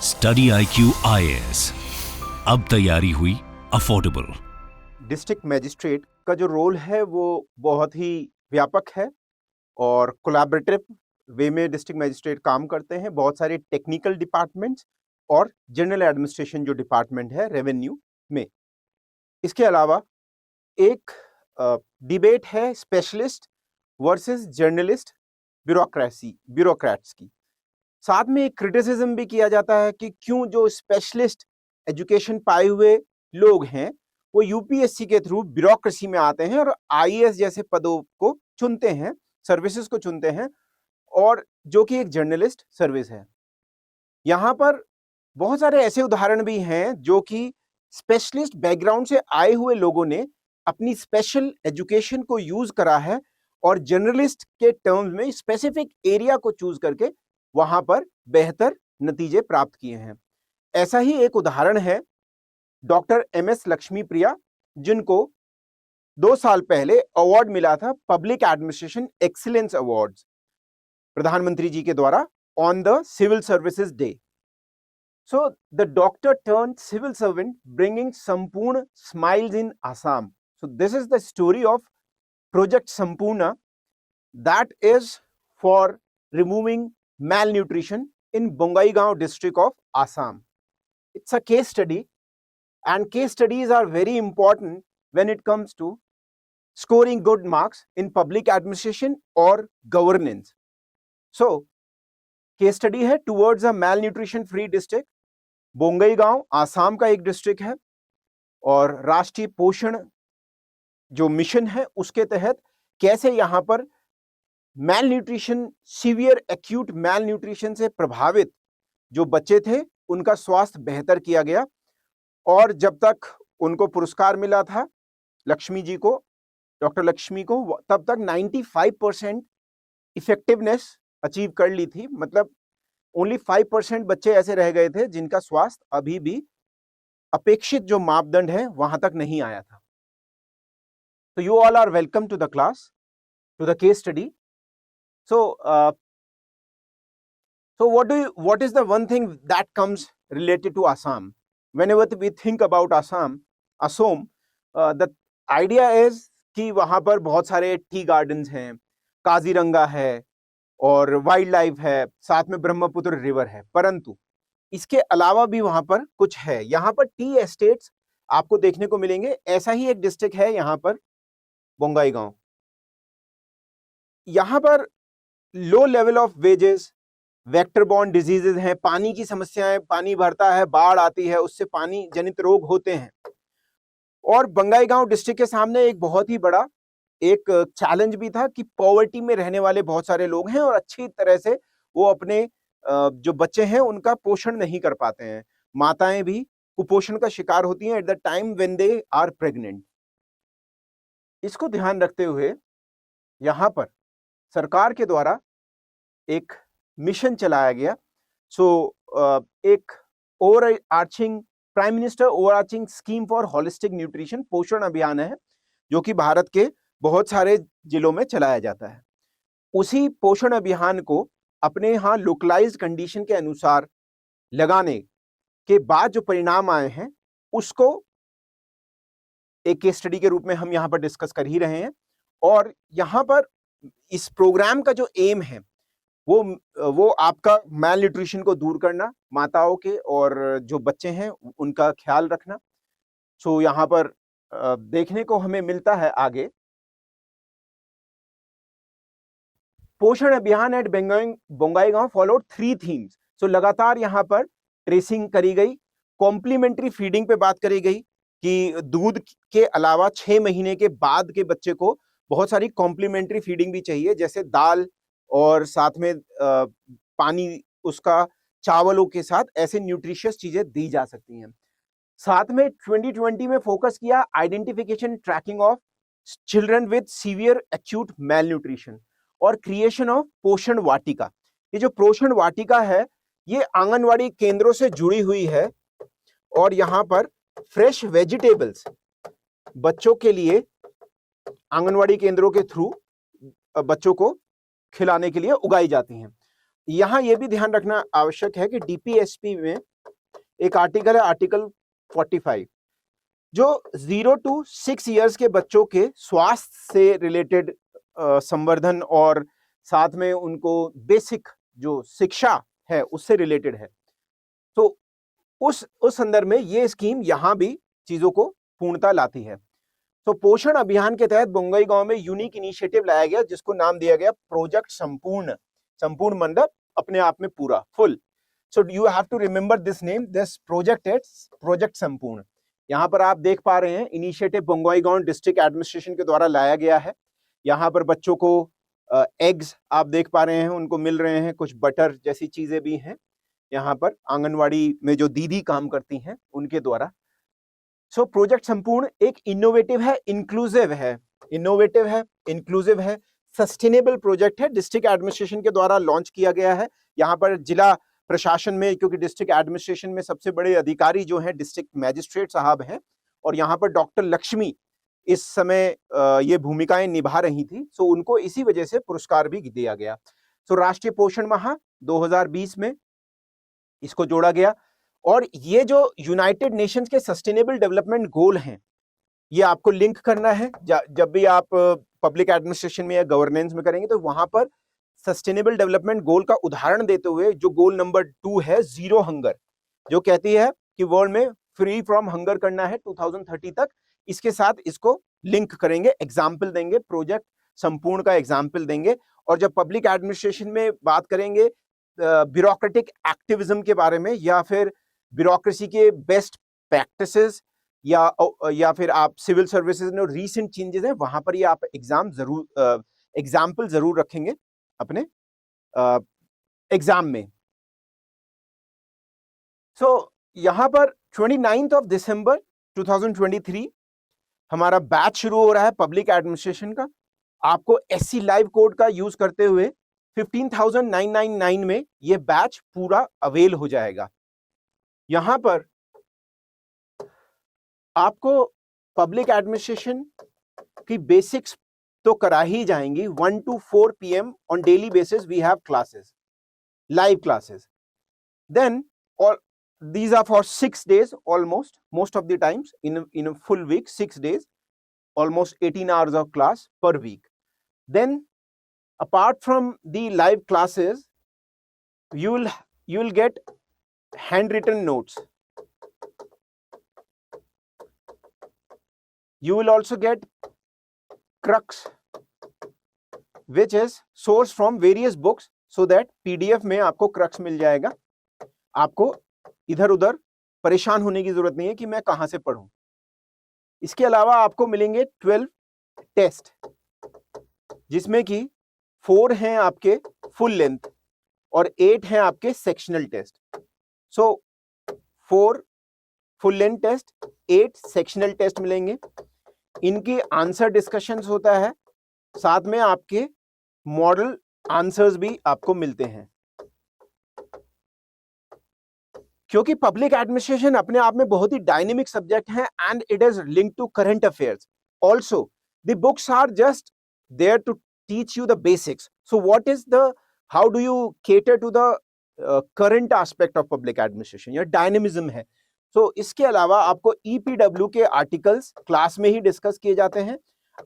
Study IQ IAS, अब तैयारी हुई अफोर्डेबल। डिस्ट्रिक्ट मैजिस्ट्रेट का जो रोल है वो बहुत ही व्यापक है और कोलैबोरेटिव वे में डिस्ट्रिक्ट मैजिस्ट्रेट काम करते हैं। बहुत सारे टेक्निकल डिपार्टमेंट्स और जनरल एडमिनिस्ट्रेशन जो डिपार्टमेंट है रेवेन्यू में। इसके अलावा एक डिबेट है स्पेशलिस्ट वर्सेस जर्नलिस्ट ब्यूरोक्रेट्स की। साथ में एक क्रिटिसिज्म भी किया जाता है कि क्यों जो स्पेशलिस्ट एजुकेशन पाए हुए लोग हैं वो यूपीएससी के थ्रू ब्यूरोक्रेसी में आते हैं और आईएएस जैसे पदों को चुनते हैं, सर्विसेज को चुनते हैं, और जो कि एक जर्नलिस्ट सर्विस है। यहाँ पर बहुत सारे ऐसे उदाहरण भी हैं जो कि स्पेशलिस्ट बैकग्राउंड से आए हुए लोगों ने अपनी स्पेशल एजुकेशन को यूज करा है और जर्नलिस्ट के टर्म्स में स्पेसिफिक एरिया को चूज करके वहां पर बेहतर नतीजे प्राप्त किए हैं। ऐसा ही एक उदाहरण है डॉक्टर MS लक्ष्मी प्रिया, जिनको 2 साल पहले अवार्ड मिला था पब्लिक एडमिनिस्ट्रेशन एक्सीलेंस अवार्ड्स प्रधानमंत्री जी के द्वारा on the civil services day. So the doctor turned civil servant, bringing Sampurna smiles in Assam. So this is the story of Project Sampurna, that is for removing malnutrition in Bongaigaon district of Assam. It's a case study, and case studies are very important when it comes to scoring good marks in public administration or governance. So case study है towards a malnutrition free district. Bongaigaon Assam का एक district है और राष्ट्रीय पोषण जो mission है उसके तहत कैसे यहाँ पर मैलन्यूट्रिशन, सीवियर एक्यूट मैलन्यूट्रिशन से प्रभावित जो बच्चे थे उनका स्वास्थ्य बेहतर किया गया। और जब तक उनको पुरस्कार मिला था लक्ष्मी जी को, डॉक्टर लक्ष्मी को, तब तक 95% इफेक्टिवनेस अचीव कर ली थी। मतलब ओनली 5% बच्चे ऐसे रह गए थे जिनका स्वास्थ्य अभी भी अपेक्षित जो मापदंड है वहां तक नहीं आया था। तो you all are welcome to the class, to the case study. So what is the one thing that comes related to Assam? Whenever we think about Assam, the idea is कि वहां पर बहुत सारे टी गार्डन्स हैं, काजीरंगा है और wild life है, साथ में ब्रह्मपुत्र रिवर है। परंतु इसके अलावा भी वहां पर कुछ है। यहाँ पर टी एस्टेट्स आपको देखने को मिलेंगे। ऐसा ही एक डिस्ट्रिक्ट है यहाँ पर बोंगाईगांव। यहाँ पर low level of wages, vector borne diseases हैं, पानी की समस्याएं, पानी भरता है, बाढ़ आती है, उससे पानी जनित रोग होते हैं। और बोंगाईगांव डिस्ट्रिक्ट के सामने एक बहुत ही बड़ा एक चैलेंज भी था कि पॉवर्टी में रहने वाले बहुत सारे लोग हैं और अच्छी तरह से वो अपने जो बच्चे हैं उनका पोषण नहीं कर पाते हैं। माताएं भी कुपोषण का शिकार होती हैं at the time when they are pregnant. इसको ध्यान रखते हुए यहाँ पर सरकार के द्वारा एक मिशन चलाया गया। एक overarching prime minister overarching scheme for holistic nutrition पोषण अभियान है, जो कि भारत के बहुत सारे जिलों में चलाया जाता है। उसी पोषण अभियान को अपने यहाँ लोकलाइज्ड कंडीशन के अनुसार लगाने के बाद जो परिणाम आए हैं उसको एक केस स्टडी के रूप में हम यहाँ पर डिस्कस कर ही रहे हैं। और यहाँ पर इस प्रोग्राम का जो एम है वो आपका मैल न्यूट्रिशन को दूर करना, माताओं के और जो बच्चे हैं उनका ख्याल रखना। सो यहाँ पर देखने को हमें मिलता है आगे, पोषण अभियान एट बोंगाईगांव फॉलोड 3 थीम्स। सो लगातार यहाँ पर ट्रेसिंग करी गई, कॉम्प्लीमेंट्री फीडिंग पे बात करी गई कि दूध के अलावा 6 महीने के बाद के बच्चे को बहुत सारी कॉम्प्लीमेंट्री फीडिंग भी चाहिए, जैसे दाल और साथ में पानी, उसका चावलों के साथ ऐसे न्यूट्रिशियस चीजें दी जा सकती हैं। साथ में 2020 में फोकस किया identification tracking of children with severe acute malnutrition और क्रिएशन ऑफ पोषण वाटिका। ये जो पोषण वाटिका है ये आंगनवाड़ी केंद्रों से जुड़ी हुई है और यहाँ पर फ्रेश वेजिटेबल्स बच्चों के लिए आंगनवाड़ी केंद्रों के थ्रू बच्चों को खिलाने के लिए उगाई जाती हैं। यहाँ ये भी ध्यान रखना आवश्यक है कि डीपीएसपी में एक आर्टिकल है, आर्टिकल 45, जो 0 to 6 इयर्स के बच्चों के स्वास्थ्य से रिलेटेड संवर्धन और साथ में उनको बेसिक जो शिक्षा है उससे रिलेटेड है। तो उस संदर्भ में ये स्कीम यहाँ भी चीजों को पूर्णता लाती है। तो पोषण अभियान के तहत बोंगईगांव में यूनिक इनिशिएटिव लाया गया जिसको नाम दिया गया प्रोजेक्ट संपूर्ण। संपूर्ण मतलब अपने आप में पूरा, full. So you have to remember this name, this project is project Sampoorna. यहाँ पर आप देख पा रहे हैं इनिशिएटिव बोंगईगांव डिस्ट्रिक्ट एडमिनिस्ट्रेशन के द्वारा लाया गया है। यहाँ पर बच्चों को एग्स आप देख पा रहे हैं, उनको मिल रहे हैं, कुछ बटर जैसी चीजें भी हैं यहाँ पर आंगनवाड़ी में जो दीदी काम करती हैं उनके द्वारा। सो प्रोजेक्ट संपूर्ण एक इनोवेटिव है, इंक्लूसिव है, इनोवेटिव है, इंक्लूसिव है, सस्टेनेबल प्रोजेक्ट है, डिस्ट्रिक्ट एडमिनिस्ट्रेशन के द्वारा लॉन्च किया गया है। यहाँ पर जिला प्रशासन में, क्योंकि डिस्ट्रिक्ट एडमिनिस्ट्रेशन में सबसे बड़े अधिकारी जो हैं डिस्ट्रिक्ट मैजिस्ट्रेट साहब हैं, और यहाँ पर डॉक्टर लक्ष्मी इस समय ये भूमिकाएं निभा रही थी, सो उनको इसी वजह से पुरस्कार भी दिया गया। सो राष्ट्रीय पोषण माह 2020 में इसको जोड़ा गया। और ये जो यूनाइटेड नेशंस के सस्टेनेबल डेवलपमेंट गोल हैं, ये आपको लिंक करना है जब भी आप पब्लिक एडमिनिस्ट्रेशन में या गवर्नेंस में करेंगे, तो वहां पर सस्टेनेबल डेवलपमेंट गोल का उदाहरण देते हुए जो गोल नंबर 2 है, जीरो हंगर, जो कहती है कि वर्ल्ड में फ्री फ्रॉम हंगर करना है 2030 तक, इसके साथ इसको लिंक करेंगे, एग्जाम्पल देंगे, प्रोजेक्ट संपूर्ण का एग्जाम्पल देंगे। और जब पब्लिक एडमिनिस्ट्रेशन में बात करेंगे ब्यूरोक्रेटिक एक्टिविज्म के बारे में, या फिर ब्यूरोक्रेसी के बेस्ट प्रैक्टिसेस, या फिर आप सिविल सर्विसेज में रीसेंट चेंजेस हैं, वहां पर ये आप एग्जाम्पल जरूर रखेंगे अपने एग्जाम में। सो यहां पर 29 दिसंबर 2023 हमारा बैच शुरू हो रहा है पब्लिक एडमिनिस्ट्रेशन का। आपको SC लाइव कोड का यूज करते हुए 15,999 में ये बैच पूरा अवेल हो जाएगा। यहां पर आपको पब्लिक एडमिनिस्ट्रेशन की बेसिक्स तो करा ही जाएंगी। 1 to 4 PM on daily basis we have classes, live classes. Then all these are for 6 days almost, most of the times in a full week, 6 days, almost 18 hours of class per week. Then apart from the live classes, you will get handwritten notes. You will also get crux, which is sourced from various books, so that PDF में आपको crux मिल जाएगा। आपको इधर उधर परेशान होने की जरूरत नहीं है कि मैं कहां से पढ़ूं। इसके अलावा आपको मिलेंगे 12 टेस्ट, जिसमें कि 4 हैं आपके फुल लेंथ और 8 हैं आपके sectional test. So 4 full length test, 8 sectional test मिलेंगे। इनकी आंसर डिस्कशंस होता है, साथ में आपके मॉडल आंसर्स भी आपको मिलते हैं। क्योंकि पब्लिक एडमिनिस्ट्रेशन अपने आप में बहुत ही डायनेमिक सब्जेक्ट है, and it is linked to current affairs also. The books are just there to teach you the basics. So what is the, how do you cater to the current aspect of public administration, यह dynamism है। So इसके अलावा आपको EPW के articles class में ही discuss किए जाते हैं।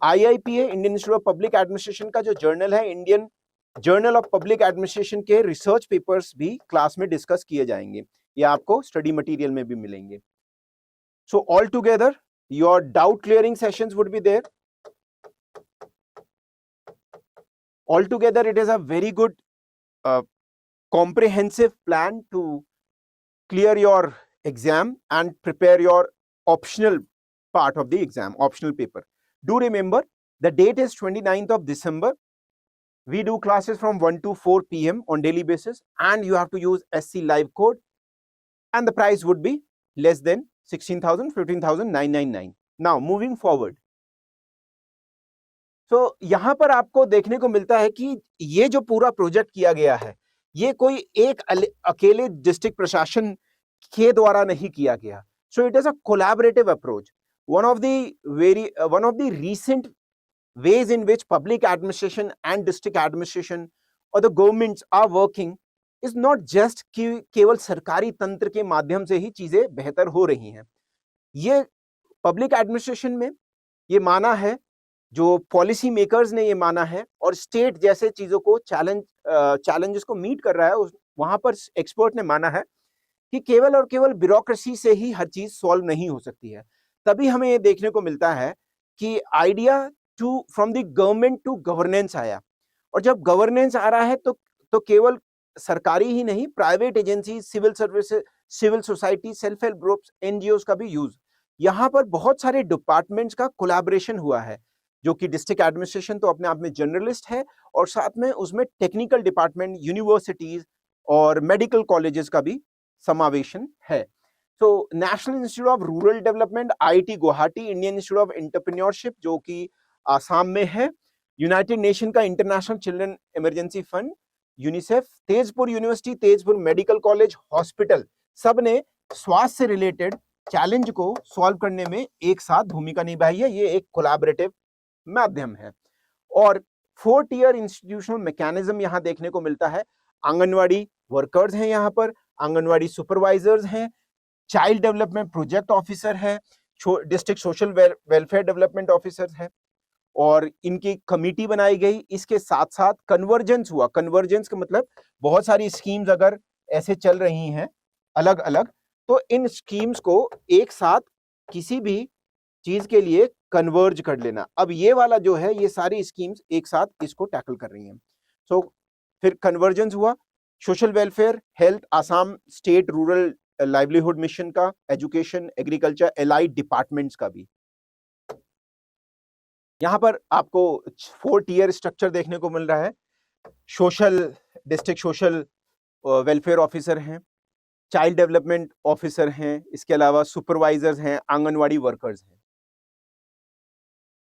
IIPA, Indian Institute of public Administration का जो जर्नल है, Indian Journal of public Administration के रिसर्च पेपर्स भी क्लास में डिस्कस किए जाएंगे, ये आपको स्टडी मटेरियल में भी मिलेंगे। So all together your doubt clearing sessions would be there. All together it is a very good comprehensive plan to clear your exam and prepare your optional part of the exam, optional paper. Do remember, the date is 29th of December. We do classes from 1 to 4 PM on daily basis, and you have to use SC live code, and the price would be less than 16,000, 15,999. Now moving forward. So यहां पर आपको देखने को मिलता है कि ये जो पूरा प्रोजेक्ट किया गया है, ये कोई एक अकेले डिस्ट्रिक्ट प्रशासन के द्वारा नहीं किया गया। So it is a collaborative approach. one of the recent ways in which public administration and district administration or the governments are working is not just कि केवल सरकारी तंत्र के माध्यम से ही चीजें बेहतर हो रही हैं। ये पब्लिक एडमिनिस्ट्रेशन में ये माना है, जो पॉलिसी मेकर्स ने ये माना है, और स्टेट जैसे चीजों को चैलेंजेस को मीट कर रहा है, वहां पर एक्सपर्ट ने माना है कि केवल और केवल ब्यूरोक्रेसी से ही हर चीज सॉल्व नहीं हो सकती है। तभी हमें ये देखने को मिलता है कि idea to from the government to governance आया, और जब गवर्नेंस आ रहा है तो केवल सरकारी ही नहीं, private agency, civil services, civil society, self help groups, NGOs का भी यूज, यहाँ पर बहुत सारे डिपार्टमेंट्स का कोलैबोरेशन हुआ है, जो कि डिस्ट्रिक्ट एडमिनिस्ट्रेशन तो अपने आप में जनरलिस्ट है, और साथ में उसमें टेक्निकल डिपार्टमेंट, यूनिवर्सिटीज और मेडिकल कॉलेजेस का भी समावेशन है। तो national institute of rural development, IIT Guwahati, Indian Institute of entrepreneurship जो कि आसाम में है, यूनाइटेड नेशन का international children emergency fund, UNICEF, Tezpur university, Tezpur medical college, hospital, सब ने स्वास्थ्य से रिलेटेड चैलेंज को सॉल्व करने में एक साथ भूमिका निभाई है। ये एक कोलैबोरेटिव माध्यम है। और 4 टियर इंस्टीट्यूशनल मैकेनिज्म यहाँ देखने को मिलता है। आंगनवाड़ी वर्कर्स हैं, यहाँ पर आंगनवाड़ी सुपरवाइजर्स हैं, चाइल्ड डेवलपमेंट प्रोजेक्ट ऑफिसर है, district social welfare development officer है, और इनकी कमिटी बनाई गई। इसके साथ साथ कन्वर्जेंस हुआ। कन्वर्जेंस का मतलब बहुत सारी स्कीम्स अगर ऐसे चल रही हैं अलग अलग, तो इन स्कीम्स को एक साथ किसी भी चीज के लिए कन्वर्ज कर लेना। अब ये वाला जो है, ये सारी स्कीम्स एक साथ इसको टैकल कर रही हैं। सो फिर कन्वर्जेंस हुआ। Social welfare, health, Assam state rural livelihood mission का, एजुकेशन, एग्रीकल्चर, एलाइड डिपार्टमेंट्स का भी। यहाँ पर आपको 4 टियर स्ट्रक्चर देखने को मिल रहा है। Social, district social welfare officer हैं, चाइल्ड डेवलपमेंट ऑफिसर हैं, इसके अलावा सुपरवाइजर्स हैं, आंगनवाड़ी वर्कर्स हैं।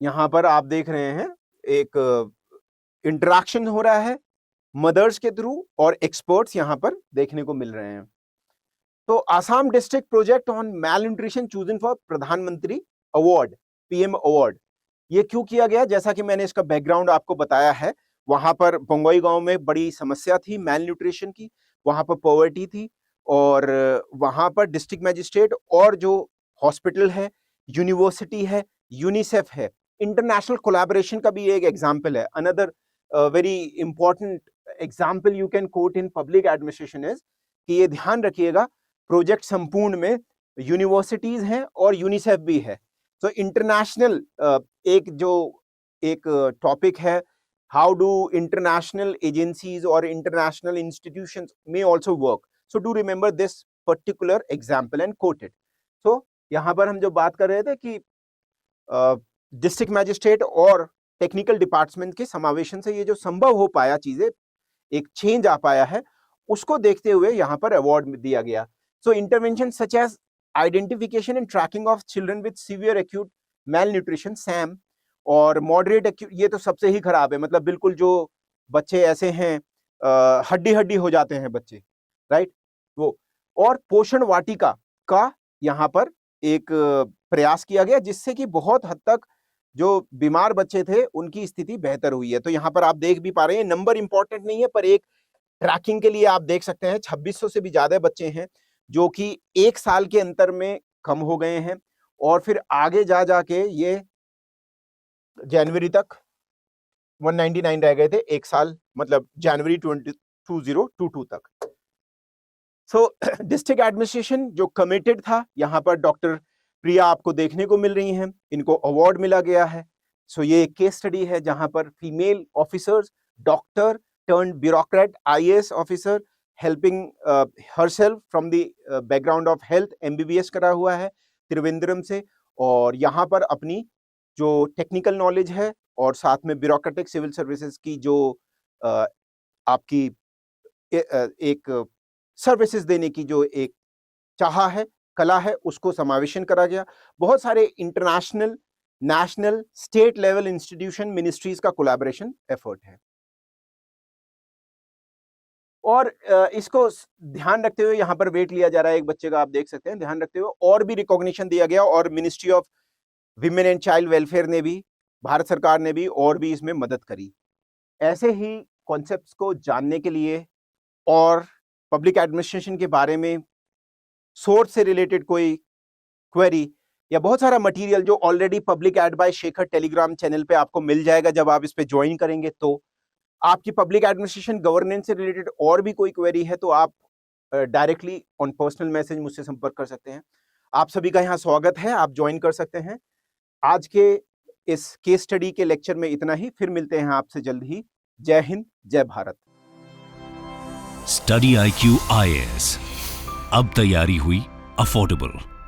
यहाँ पर आप देख रहे हैं एक इंटरेक्शन हो रहा है मदर्स के थ्रू, और एक्सपर्ट्स यहाँ पर देखने को मिल रहे हैं। तो Assam district project on malnutrition chosen for प्रधानमंत्री अवार्ड, पीएम अवार्ड, ये क्यों किया गया? जैसा कि मैंने इसका बैकग्राउंड आपको बताया है, वहां पर बंगोई गांव में बड़ी समस्या थी मैल न्यूट्रिशन की, वहां पर पॉवर्टी थी, और वहां पर डिस्ट्रिक्ट मैजिस्ट्रेट और जो हॉस्पिटल है, यूनिवर्सिटी है, यूनिसेफ है, इंटरनेशनल कोलैबोरेशन का भी एक एग्जाम्पल है। Another very important example you can coat in public administration is कि ये ध्यान रखिएगा, प्रोजेक्ट संपूर्ण में यूनिवर्सिटीज हैं और यूनिसेफ भी है। तो इंटरनेशनल एक टॉपिक है, हाउ डू इंटरनेशनल एजेंसीज और इंटरनेशनल इंस्टीट्यूशंस में also work, so do remember this particular example and quote it. तो यहाँ पर हम जो बात कर रहे थे कि डिस्ट्रिक्ट मैजिस्ट्रेट और टेक्निकल डिपार्टमेंट के समावेशन से ये जो संभव हो पाया, चीजें एक चेंज आ पाया है, उसको देखते हुए यहाँ पर अवार्ड दिया गया। So intervention such as identification and tracking of children with severe acute malnutrition, SAM, और मॉडरेट एक्यूट, ये तो सबसे ही खराब है, मतलब बिल्कुल जो बच्चे ऐसे हैं हड्डी हड्डी हो जाते हैं बच्चे, राइट, वो। और पोषण वाटिका का यहाँ पर एक प्रयास किया गया, जिससे कि बहुत हद तक जो बीमार बच्चे थे उनकी स्थिति बेहतर हुई है। तो यहाँ पर आप देख भी पा रहे हैं, नंबर इंपॉर्टेंट नहीं है, पर एक ट्रैकिंग के लिए आप देख सकते हैं 2600 से भी ज्यादा बच्चे हैं जो कि 1 साल के अंतर में कम हो गए हैं, और फिर आगे जा जाके ये जनवरी तक 199 रह गए थे, 1 साल मतलब जनवरी 2022 तक। सो डिस्ट्रिक्ट एडमिनिस्ट्रेशन जो कमिटेड था, यहाँ पर डॉक्टर प्रिया आपको देखने को मिल रही हैं, इनको अवार्ड मिला गया है। सो ये एक केस स्टडी है जहां पर female officers, doctor turned bureaucrat, IAS officer, helping herself from the background of health, MBBS करा हुआ है त्रिवेंद्रम से, और यहाँ पर अपनी जो टेक्निकल नॉलेज है और साथ में ब्यूरोक्रेटिक सिविल सर्विसेज की जो आपकी एक सर्विसेज देने की जो एक चाह है, कला है, उसको समावेशन करा गया। बहुत सारे international, national, state level institution, ministries का कोलैबोरेशन एफर्ट है। और इसको ध्यान रखते हुए यहाँ पर वेट लिया जा रहा है एक बच्चे का, आप देख सकते हैं, ध्यान रखते हुए और भी रिकॉग्निशन दिया गया, और ministry of women and child welfare ने भी, भारत सरकार ने भी और भी इसमें मदद करी। ऐसे ही कॉन्सेप्ट्स को जानने के लिए और पब्लिक एडमिनिस्ट्रेशन के बारे में, सोर्स से रिलेटेड कोई क्वेरी या बहुत सारा मटेरियल जो already public ad by Shekhar Telegram channel पे आपको मिल जाएगा जब आप इस पे ज्वाइन करेंगे। तो आपकी पब्लिक एडमिनिस्ट्रेशन गवर्नेंस से रिलेटेड और भी कोई क्वेरी है तो आप डायरेक्टली ऑन पर्सनल मैसेज मुझसे संपर्क कर सकते हैं। आप सभी का यहाँ स्वागत है, आप ज्वाइन कर सकते हैं। आज के इस केस स्टडी के लेक्चर में इतना ही, फिर मिलते हैं आपसे जल्द ही। जय हिंद, जय भारत। स्टडी IQ IAS, अब तैयारी हुई अफोर्डेबल।